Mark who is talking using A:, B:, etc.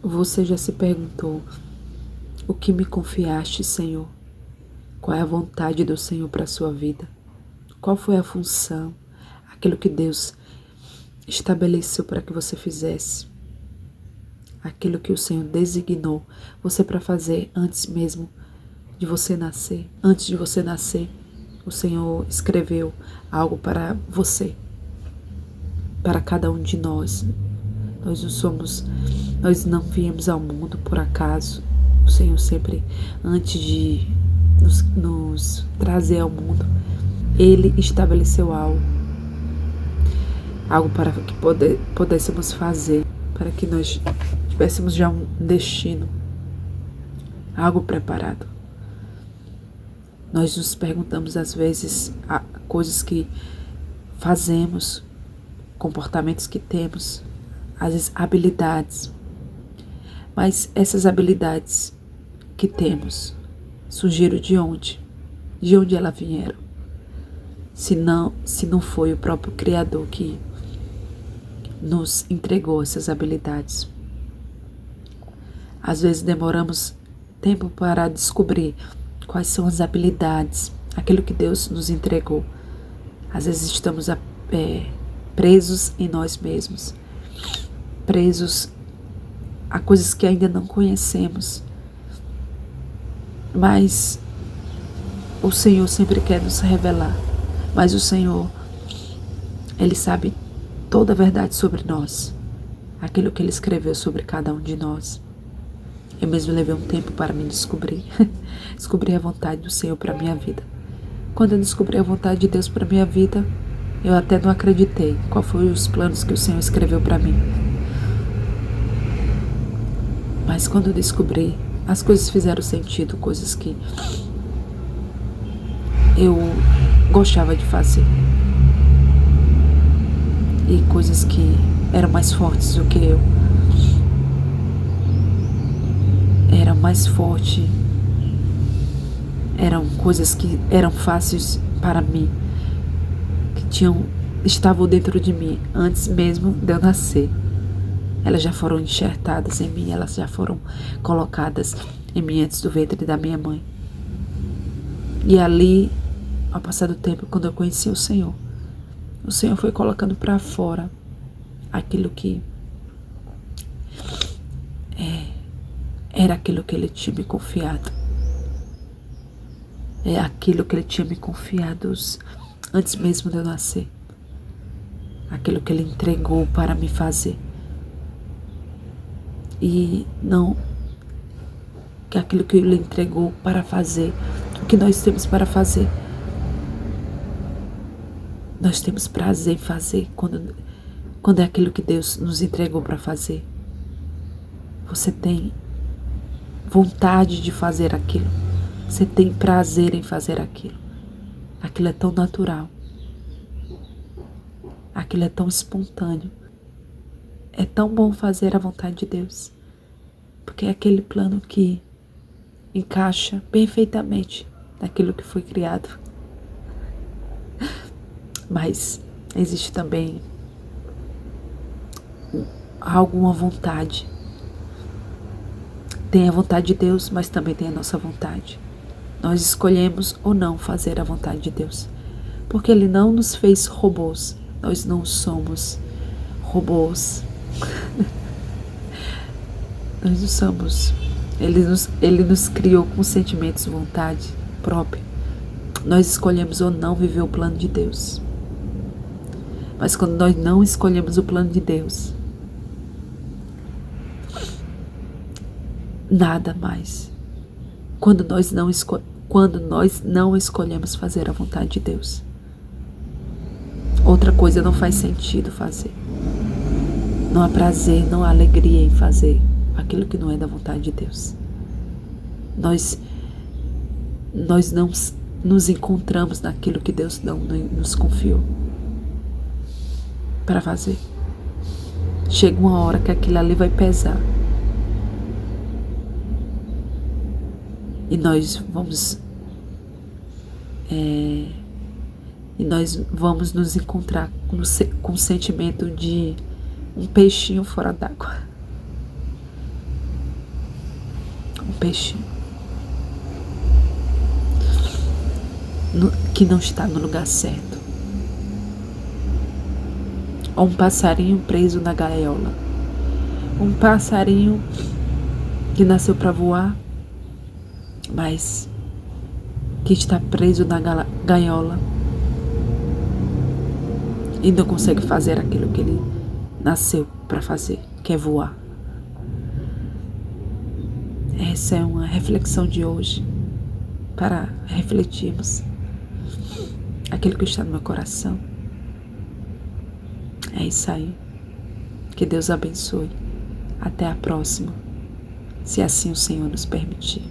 A: Você já se perguntou: o que me confiaste, Senhor? Qual é a vontade do Senhor para a sua vida? Qual foi a função, aquilo que Deus estabeleceu para que você fizesse? Aquilo que o Senhor designou você para fazer antes mesmo de você nascer. Antes de você nascer, o Senhor escreveu algo para você, para cada um de nós. Nós não viemos ao mundo por acaso. O Senhor sempre, antes de nos trazer ao mundo, Ele estabeleceu algo para que pudéssemos fazer, para que nós tivéssemos já um destino, algo preparado. Nós nos perguntamos às vezes coisas que fazemos, comportamentos que temos, às vezes habilidades. Mas essas habilidades que temos surgiram de onde? De onde elas vieram? Se não foi o próprio Criador que nos entregou essas habilidades. Às vezes demoramos tempo para descobrir quais são as habilidades, aquilo que Deus nos entregou. Às vezes estamos presos em nós mesmos, presos a coisas que ainda não conhecemos. Mas o Senhor sempre quer nos revelar. Mas o Senhor, Ele sabe toda a verdade sobre nós, aquilo que Ele escreveu sobre cada um de nós. Eu mesmo levei um tempo para me descobrir, descobrir a vontade do Senhor para a minha vida. Quando eu descobri a vontade de Deus para a minha vida, eu até não acreditei qual foram os planos que o Senhor escreveu para mim. Mas quando eu descobri, as coisas fizeram sentido, coisas que eu gostava de fazer. E coisas que eram mais fortes do que eu. Era mais forte. Eram coisas que eram fáceis para mim, que estavam dentro de mim antes mesmo de eu nascer. Elas já foram enxertadas em mim, elas já foram colocadas em mim antes do ventre da minha mãe. E ali, ao passar do tempo, quando eu conheci o Senhor foi colocando para fora aquilo que era aquilo que Ele tinha me confiado. É aquilo que Ele tinha me confiado antes mesmo de eu nascer. Aquilo que Ele entregou para me fazer. E não que aquilo que Ele entregou para fazer, o que nós temos para fazer. Nós temos prazer em fazer quando é aquilo que Deus nos entregou para fazer. Você tem vontade de fazer aquilo. Você tem prazer em fazer aquilo. Aquilo é tão natural. Aquilo é tão espontâneo. É tão bom fazer a vontade de Deus. Porque é aquele plano que encaixa perfeitamente naquilo que foi criado. Mas existe também alguma vontade. Tem a vontade de Deus, mas também tem a nossa vontade. Nós escolhemos ou não fazer a vontade de Deus. Porque Ele não nos fez robôs. Nós não somos robôs. Nós não somos. Ele nos criou com sentimentos, vontade própria. Nós escolhemos ou não viver o plano de Deus. Mas quando nós não escolhemos o plano de Deus, nada mais. Quando nós não escolhemos fazer a vontade de Deus, outra coisa não faz sentido fazer. Não há prazer, não há alegria em fazer aquilo que não é da vontade de Deus. Nós não nos encontramos naquilo que Deus não nos confiou para fazer. Chega uma hora que aquilo ali vai pesar. E nós vamos nos encontrar com o sentimento de um peixinho fora d'água. Um peixe que não está no lugar certo. Ou um passarinho preso na gaiola. Um passarinho que nasceu para voar, mas que está preso na gaiola e não consegue fazer aquilo que ele nasceu para fazer, que é voar. Essa é uma reflexão de hoje para refletirmos aquilo que está no meu coração. É isso aí. Que Deus abençoe. Até a próxima, se assim o Senhor nos permitir.